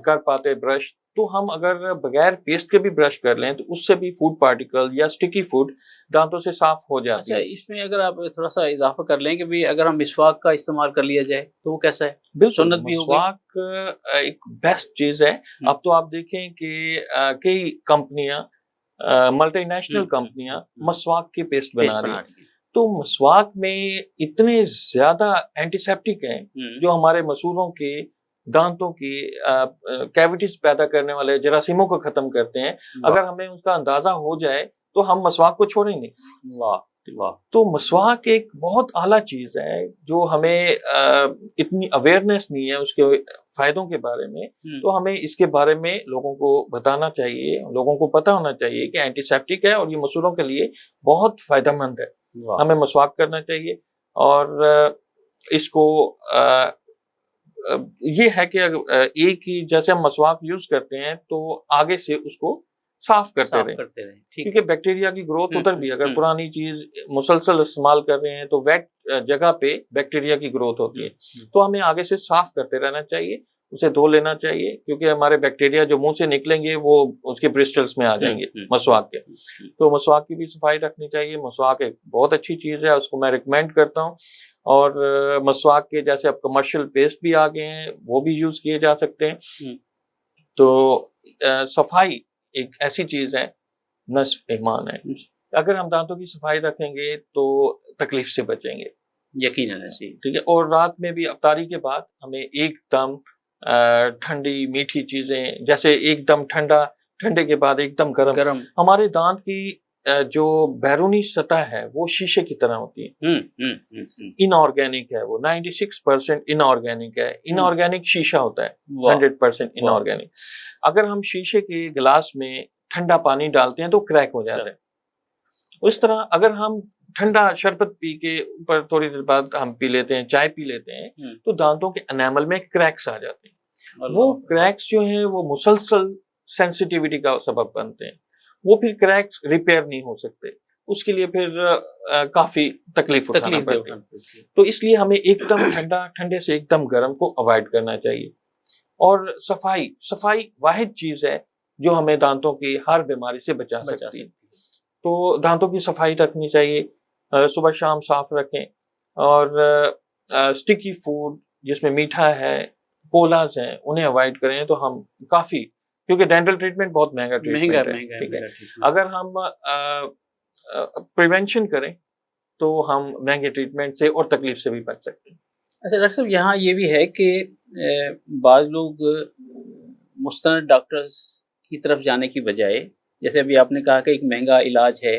کر پاتے برش، تو ہم اگر بغیر پیسٹ کے بھی برش کر لیں تو اس سے بھی فوڈ پارٹیکل یا سٹیکی فوڈ دانتوں سے صاف ہو جاتی ہے. اس میں اگر آپ تھوڑا سا اضافہ کر لیں کہ اگر ہم مسواک کا استعمال کر لیا جائے تو وہ کیسا ہے؟ بالکل، سنت بھی ہوگی. مسواک ایک بیسٹ چیز ہے. اب تو آپ دیکھیں کہ کئی کمپنیاں، ملٹی نیشنل کمپنیاں مسواک کی پیسٹ بنا رہی ہیں. تو مسواک میں اتنے زیادہ اینٹی سیپٹک ہیں جو ہمارے مسوروں کے، دانتوں کی کیویٹیز پیدا کرنے والے جراثیموں کو ختم کرتے ہیں. اگر ہمیں اس کا اندازہ ہو جائے تو ہم مسواک کو چھوڑیں گے. تو مسواک ایک بہت اعلیٰ چیز ہے جو ہمیں اتنی اویئرنیس نہیں ہے اس کے فائدوں کے بارے میں، تو ہمیں اس کے بارے میں لوگوں کو بتانا چاہیے، لوگوں کو پتہ ہونا چاہیے کہ اینٹی سیپٹک ہے اور یہ مسوروں کے لیے بہت فائدہ مند ہے. ہمیں مسواک کرنا چاہیے. اور اس کو یہ ہے کہ ایک ہی جیسے ہم مسواک یوز کرتے ہیں تو آگے سے اس کو صاف کرتے رہیں، کیونکہ بیکٹیریا کی گروتھ ادھر بھی، اگر پرانی چیز مسلسل استعمال کر رہے ہیں تو ویٹ جگہ پہ بیکٹیریا کی گروتھ ہوتی ہے. تو ہمیں آگے سے صاف کرتے رہنا چاہیے، اسے دھو لینا چاہیے، کیونکہ ہمارے بیکٹیریا جو منہ سے نکلیں گے وہ اس کے برسٹلز میں آ جائیں گے مسواک کے. تو مسواک کی بھی صفائی رکھنی چاہیے. مسواک ایک بہت اچھی چیز ہے، اس کو میں ریکمینڈ کرتا ہوں. اور مسواک کے جیسے اب کمرشل پیسٹ بھی آ گئے ہیں، وہ بھی یوز کیے جا سکتے ہیں. تو صفائی ایک ایسی چیز ہے، نصف ایمان ہے. اگر ہم دانتوں کی صفائی رکھیں گے تو تکلیف سے بچیں گے یقیناً. ٹھیک ہے. اور رات میں بھی افطاری کے بعد ہمیں ایک دم ٹھنڈی میٹھی چیزیں، جیسے ایک دم ٹھنڈا، ٹھنڈے کے بعد ایک دم گرم. ہمارے دانت کی جو بیرونی سطح ہے وہ شیشے کی طرح ہوتی ہے، ان آرگینک ہے، وہ 96% ان آرگینک ہے. ان آرگینک شیشہ ہوتا ہے 100% ان آرگینک. اگر ہم شیشے کے گلاس میں ٹھنڈا پانی ڈالتے ہیں تو کریک ہو جاتا ہے. اس طرح اگر ہم ٹھنڈا شربت پی کے اوپر تھوڑی دیر بعد ہم پی لیتے ہیں، چائے پی لیتے ہیں، تو دانتوں کے انیمل میں کریکس آ جاتے ہیں. وہ کریکس جو ہیں وہ مسلسل سینسیٹیوٹی کا سبب بنتے ہیں. وہ پھر کریکس ریپیئر نہیں ہو سکتے، اس کے لیے پھر کافی تکلیف اٹھانا پڑتی ہے. تو اس لیے ہمیں ایک دم ٹھنڈا، ٹھنڈے سے ایک دم گرم کو اوائڈ کرنا چاہیے. اور صفائی واحد چیز ہے جو ہمیں دانتوں کی ہر بیماری سے بچا سکتی ہے. تو دانتوں کی صفائی رکھنی چاہیے، صبح شام صاف رکھیں. اور سٹیکی فوڈ جس میں میٹھا ہے، کولاز ہیں، انہیں اوائڈ کریں تو ہم کافی، کیونکہ ڈینٹل ٹریٹمنٹ بہت مہنگا ٹریٹمنٹ ہے. ٹھیک ہے. اگر ہم پریونشن کریں تو ہم مہنگے ٹریٹمنٹ سے اور تکلیف سے بھی بچ سکتے ہیں. اچھا ڈاکٹر صاحب، یہاں یہ بھی ہے کہ بعض لوگ مستند ڈاکٹرز کی طرف جانے کی بجائے، جیسے ابھی آپ نے کہا کہ ایک مہنگا علاج ہے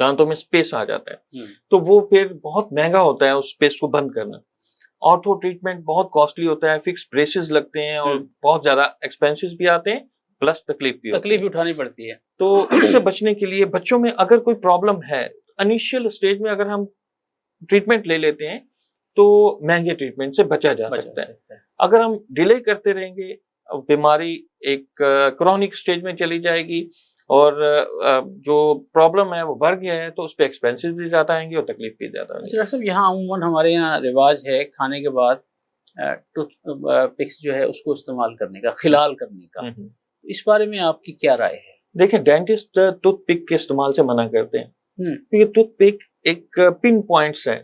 دانتوں میں اسپیس آ جاتا ہے تو وہ پھر بہت مہنگا ہوتا ہے اس اسپیس کو بند کرنا. آرتھو ٹریٹمنٹ بہت کاسٹلی ہوتا ہے, فکس بریسز لگتے ہیں اور بہت زیادہ ایکسپینسو بھی آتے ہیں, پلس تکلیف بھی اٹھانی پڑتی ہے. تو اس سے بچنے کے لیے بچوں میں اگر کوئی پرابلم ہے انیشیل اسٹیج میں اگر ہم ٹریٹمنٹ لے لیتے ہیں تو مہنگے ٹریٹمنٹ سے بچا جا سکتا ہے. اگر ہم ڈیلے کرتے رہیں گے بیماری ایک کرونک اسٹیج میں چلی جائے گی اور جو پرابلم ہے وہ بڑھ گیا ہے تو اس پہ ایکسپینسز بھی زیادہ آئیں گے اور تکلیف بھی زیادہ آئیں گی. ڈاکٹر صاحب یہاں عموماً ہمارے یہاں رواج ہے کھانے کے بعد ٹوتھ پکس جو ہے اس کو استعمال کرنے کا, خلال کرنے کا. اس بارے میں آپ کی کیا رائے ہے؟ دیکھیں ڈینٹسٹ ٹوتھ پک کے استعمال سے منع کرتے ہیں کیونکہ ٹوتھ پک ایک پن پوائنٹس ہے.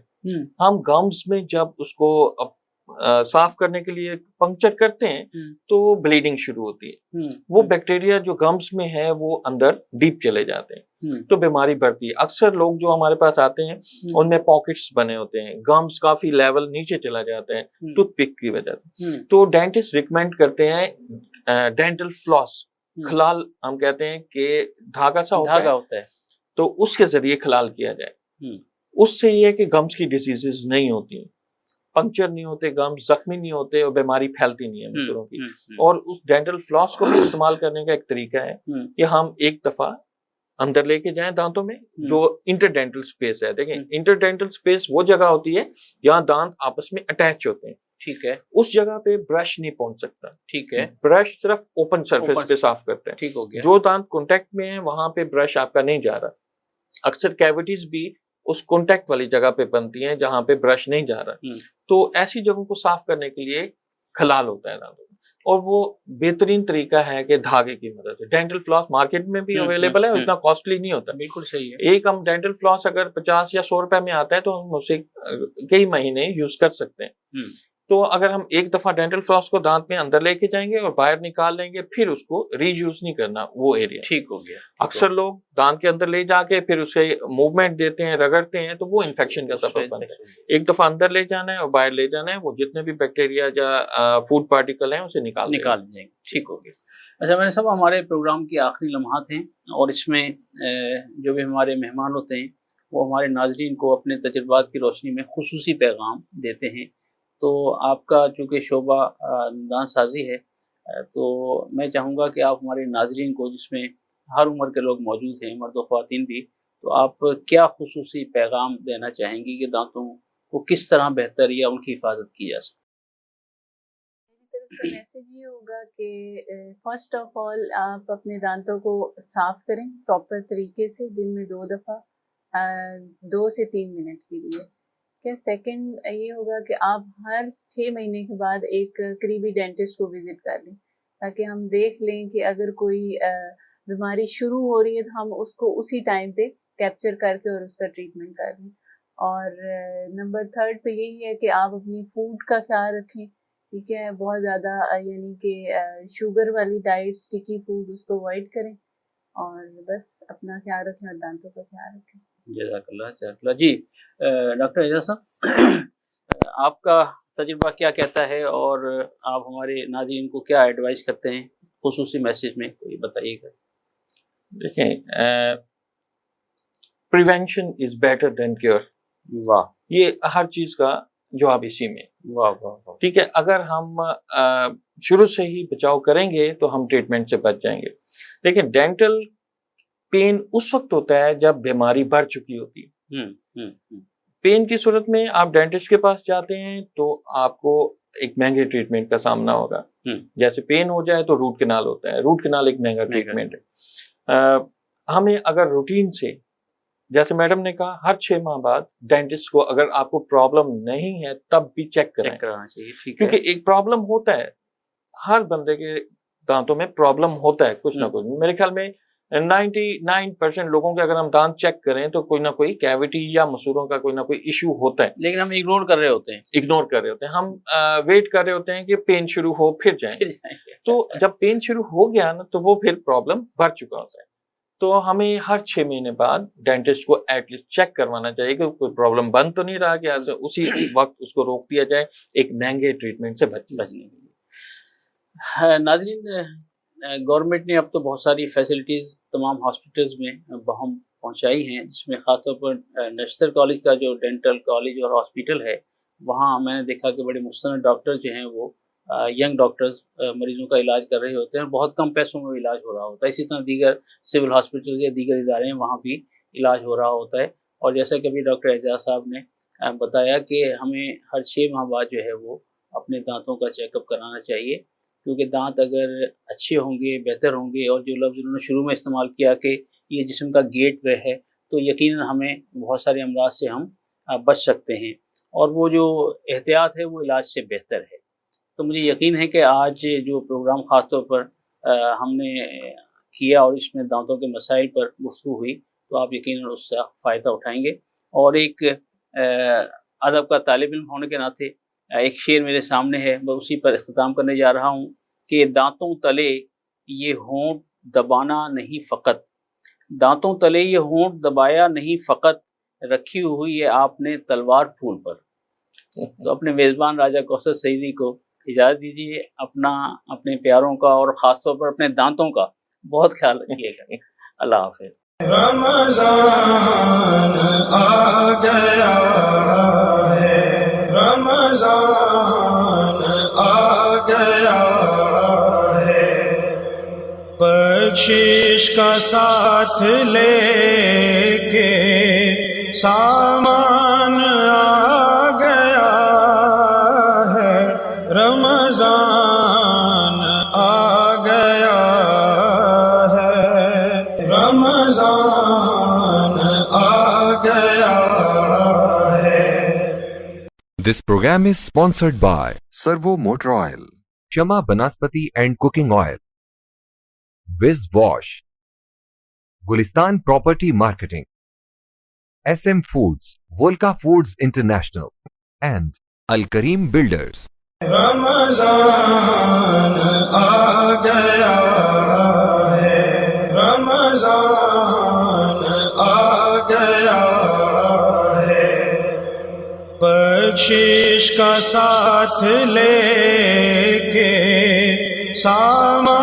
ہم گمز میں جب اس کو صاف کرنے کے لیے پنکچر کرتے ہیں تو بلیڈنگ شروع ہوتی ہے. وہ بیکٹیریا جو گمز میں ہے وہ اندر ڈیپ چلے جاتے ہیں تو بیماری بڑھتی ہے. اکثر لوگ جو ہمارے پاس آتے ہیں ان میں پاکٹس بنے ہوتے ہیں, گمز کافی لیول نیچے چلا جاتا ہے ٹوتھ پک کی وجہ سے. تو ڈینٹسٹ ریکمینڈ کرتے ہیں ڈینٹل فلاس, خلال ہم کہتے ہیں کہ دھاگا سا ہوتا ہے تو اس کے ذریعے خلال کیا جائے. اس سے یہ ہے کہ گمز کی ڈیزیزز نہیں ہوتی, پنکچر نہیں ہوتے, گمز زخمی نہیں ہوتے اور بیماری پھیلتی نہیں ہے مصروں کی. اور اس ڈینٹل فلاس کو بھی استعمال کرنے کا ایک طریقہ ہے کہ ہم ایک دفعہ اندر لے کے جائیں دانتوں میں جو انٹر ڈینٹل اسپیس ہے. دیکھیں انٹر ڈینٹل اسپیس وہ جگہ ہوتی ہے جہاں دانت آپس میں اٹیچ ہوتے ہیں. ٹھیک ہے. اس جگہ پہ برش نہیں پہنچ سکتا. ٹھیک ہے. برش صرف اوپن سرفیس پہ صاف کرتے ہیں. ٹھیک ہو گیا. جو دانت کانٹیکٹ میں ہے وہاں پہ برش آپ کا نہیں جا رہا. اکثر کیویٹیز بھی اس کانٹیکٹ والی جگہ پہ بنتی ہیں جہاں پہ برش نہیں جا رہا. تو ایسی جگہوں کو صاف کرنے کے لیے خلال ہوتا ہے دانتوں میں, اور وہ بہترین طریقہ ہے کہ دھاگے کی مدد سے. ڈینٹل فلاس مارکیٹ میں بھی اویلیبل ہے, اتنا کاسٹلی نہیں ہوتا. بالکل صحیح ہے. ایک ہم ڈینٹل فلاس اگر 50 یا 100 روپے میں آتا ہے تو ہم اسے کئی مہینے یوز کر سکتے ہیں. تو اگر ہم ایک دفعہ ڈینٹل فلاس کو دانت میں اندر لے کے جائیں گے اور باہر نکال لیں گے پھر اس کو ری یوز نہیں کرنا وہ ایریا. ٹھیک ہو گیا. اکثر لوگ دانت کے اندر لے جا کے پھر اسے موومنٹ دیتے ہیں, رگڑتے ہیں تو وہ انفیکشن کا سبب بنتا ہے. ایک دفعہ اندر لے جانا ہے اور باہر لے جانا ہے, وہ جتنے بھی بیکٹیریا یا فوڈ پارٹیکل ہیں اسے نکال دیں گے. ٹھیک ہو گیا. اچھا میرے صاحب ہمارے پروگرام کے آخری لمحات ہیں اور اس میں جو بھی ہمارے مہمان ہوتے ہیں وہ ہمارے ناظرین کو اپنے تجربات کی روشنی میں خصوصی پیغام دیتے ہیں. تو آپ کا چونکہ شعبہ دانت سازی ہے تو میں چاہوں گا کہ آپ ہمارے ناظرین کو, جس میں ہر عمر کے لوگ موجود ہیں, مرد و خواتین بھی, تو آپ کیا خصوصی پیغام دینا چاہیں گی کہ دانتوں کو کس طرح بہتر یا ان کی حفاظت کی جا سکے؟ میری طرف سے میسیج یہ ہوگا کہ فرسٹ آف آل آپ اپنے دانتوں کو صاف کریں پراپر طریقے سے, دن میں 2 دفعہ 2 سے 3 منٹ کے لیے. سیکنڈ یہ ہوگا کہ آپ ہر 6 مہینے کے بعد ایک قریبی ڈینٹسٹ کو وزٹ کر لیں تاکہ ہم دیکھ لیں کہ اگر کوئی بیماری شروع ہو رہی ہے تو ہم اس کو اسی ٹائم پہ کیپچر کر کے اور اس کا ٹریٹمنٹ کر لیں. اور نمبر 3 پہ یہی ہے کہ آپ اپنی فوڈ کا خیال رکھیں. ٹھیک ہے, بہت زیادہ یعنی کہ شوگر والی ڈائٹ, اسٹکی فوڈ, اس کو اوائڈ کریں اور بس اپنا خیال رکھیں اور دانتوں کا خیال رکھیں. جزاک اللہ, جزاک اللہ. جی ڈاکٹر اعجاز صاحب, آپ کا تجربہ کیا کہتا ہے اور آپ ہمارے ناظرین کو کیا ایڈوائز کرتے ہیں خصوصی میسیج میں, کوئی بتائیے گا. دیکھیں prevention is better than cure. واہ, یہ ہر چیز کا جواب اسی میں. واہ واہ واہ. ٹھیک ہے, اگر ہم شروع سے ہی بچاؤ کریں گے تو ہم ٹریٹمنٹ سے بچ جائیں گے. دیکھیں ڈینٹل پین اس وقت ہوتا ہے جب بیماری بڑھ چکی ہوتی ہے. پین کی صورت میں آپ ڈینٹسٹ کے پاس جاتے ہیں تو آپ کو ایک مہنگے ٹریٹمنٹ کا سامنا ہوگا. جیسے پین ہو جائے تو روٹ کنال ہوتا ہے, روٹ کنال ایک مہنگا ٹریٹمنٹ ہے. ہمیں اگر روٹین سے, جیسے میڈم نے کہا, ہر 6 ماہ بعد ڈینٹسٹ کو اگر آپ کو پرابلم نہیں ہے تب بھی چیک کرانا چاہیے. کیونکہ ایک پرابلم ہوتا ہے, ہر بندے کے دانتوں میں پرابلم ہوتا ہے کچھ نہ کچھ. میرے خیال میں 99% لوگوں کے اگر ہم دانت چیک کریں تو کوئی نہ کوئی کیویٹی یا مسوروں کا کوئی نہ کوئی ایشو ہوتا ہے, لیکن ہم اگنور کر رہے ہوتے ہیں. ہم ویٹ کر رہے ہوتے ہیں کہ پین شروع ہو پھر جائیں. تو جب پین شروع ہو گیا نا تو وہ پھر پرابلم بڑھ چکا ہوتا ہے. تو ہمیں ہر 6 مہینے بعد ڈینٹسٹ کو ایٹ لیسٹ چیک کروانا چاہیے کہ کوئی پرابلم بن تو نہیں رہا, کہ اسی وقت اس کو روک دیا جائے ایک مہنگے ٹریٹمنٹ سے بچنے کے لیے. ناظرین, گورنمنٹ نے اب تو بہت ساری فیسلٹیز تمام ہاسپٹلز میں ہم پہنچائی ہیں، جس میں خاص طور پر نشتر کالج کا جو ڈینٹل کالج اور ہاسپٹل ہے، وہاں میں نے دیکھا کہ بڑے مستند ڈاکٹر جو ہیں وہ ینگ ڈاکٹرز مریضوں کا علاج کر رہے ہوتے ہیں، بہت کم پیسوں میں علاج ہو رہا ہوتا ہے. اسی طرح دیگر سول ہاسپٹل یا دیگر ادارے ہیں، وہاں بھی علاج ہو رہا ہوتا ہے. اور جیسا کہ ابھی ڈاکٹر اعجاز صاحب نے بتایا کہ ہمیں ہر 6 ماہ بعد جو ہے وہ اپنے دانتوں کا چیک اپ کرانا چاہیے، کیونکہ دانت اگر اچھے ہوں گے، بہتر ہوں گے، اور جو لفظ انہوں نے شروع میں استعمال کیا کہ یہ جسم کا گیٹ وے ہے، تو یقیناً ہمیں بہت سارے امراض سے ہم بچ سکتے ہیں، اور وہ جو احتیاط ہے وہ علاج سے بہتر ہے. تو مجھے یقین ہے کہ آج جو پروگرام خاص طور پر ہم نے کیا اور اس میں دانتوں کے مسائل پر گفتگو ہوئی، تو آپ یقیناً اس سے فائدہ اٹھائیں گے. اور ایک ادب کا طالب علم ہونے کے ناطے ایک شعر میرے سامنے ہے، میں اسی پر اختتام کرنے جا رہا ہوں کہ دانتوں تلے یہ ہونٹ دبانا نہیں فقط، دانتوں تلے یہ ہونٹ دبایا نہیں فقط، رکھی ہوئی ہے آپ نے تلوار پھول پر. تو اپنے میزبان راجہ کوثر سعیدی کو اجازت دیجیے، اپنے پیاروں کا اور خاص طور پر اپنے دانتوں کا بہت خیال رکھیے گا. اللہ حافظ. رمضان آ گیا ہے، رمضان آ گیا ہے، بخشش کا ساتھ لے کے سامان آ گیا ہے، رمضان آ گیا ہے، رمضان آ گیا ہے. This program is sponsored by Servo Motor Oil, Shama Banaspati and Cooking Oil, Wiz Wash, Gulistan Property Marketing, SM Foods, Volca Foods International, and Al Kareem Builders. رمضان آ گیا ہے، رمضان آ گیا ہے، بخشش کا ساتھ لے کے سامان